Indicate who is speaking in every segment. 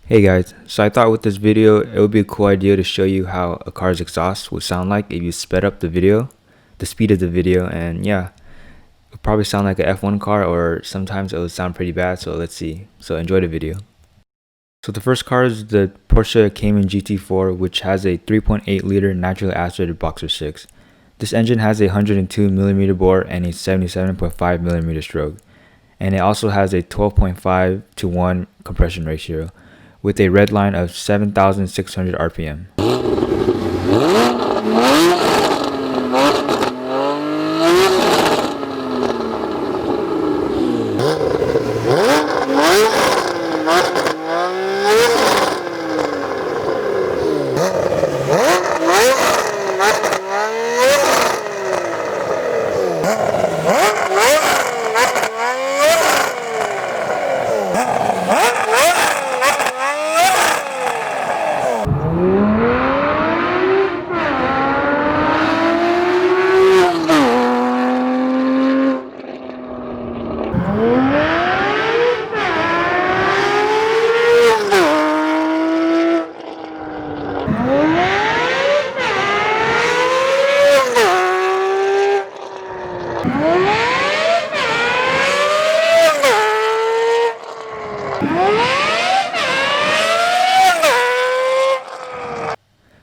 Speaker 1: Hey guys, so I thought with this video it would be a cool idea to show you how a car's exhaust would sound like if you sped up the speed of the video, and yeah, it would probably sound like a F1 car, or sometimes it would sound pretty bad, so let's see. So enjoy the video. So the first car is the Porsche Cayman GT4, which has a 3.8 liter naturally aspirated boxer 6. This engine has a 102mm bore and a 77.5mm stroke, and it also has a 12.5 to 1 compression ratio, with a red line of 7,600 RPM.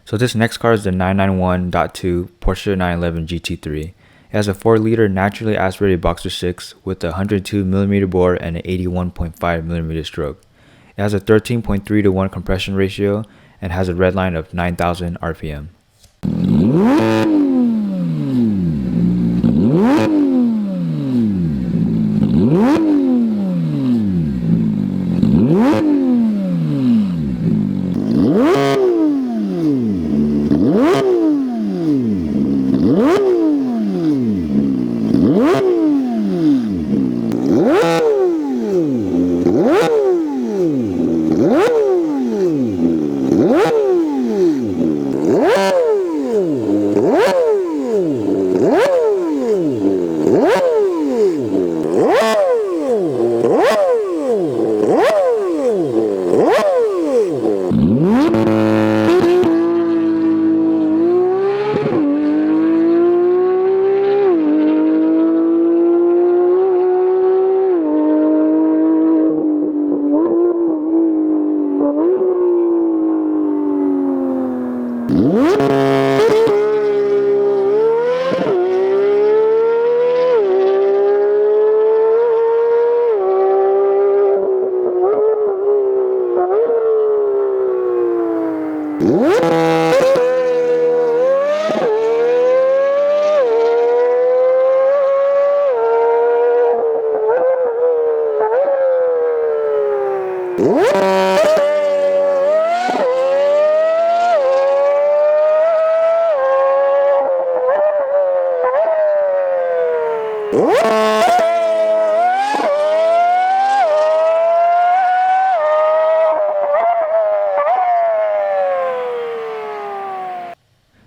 Speaker 1: So this next car is the 991.2 Porsche 911 GT3. It has a 4 liter naturally aspirated boxer 6 with a 102mm bore and an 81.5mm stroke. It has a 13.3 to 1 compression ratio and has a red line of 9,000 RPM.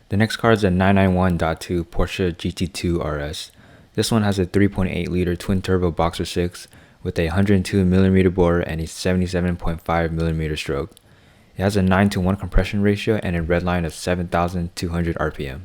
Speaker 1: The next car is a 991.2 Porsche GT2 RS. This one has a 3.8 liter twin turbo boxer 6 with a 102mm bore and a 77.5mm stroke. It has a 9 to 1 compression ratio and a red line of 7,200 RPM.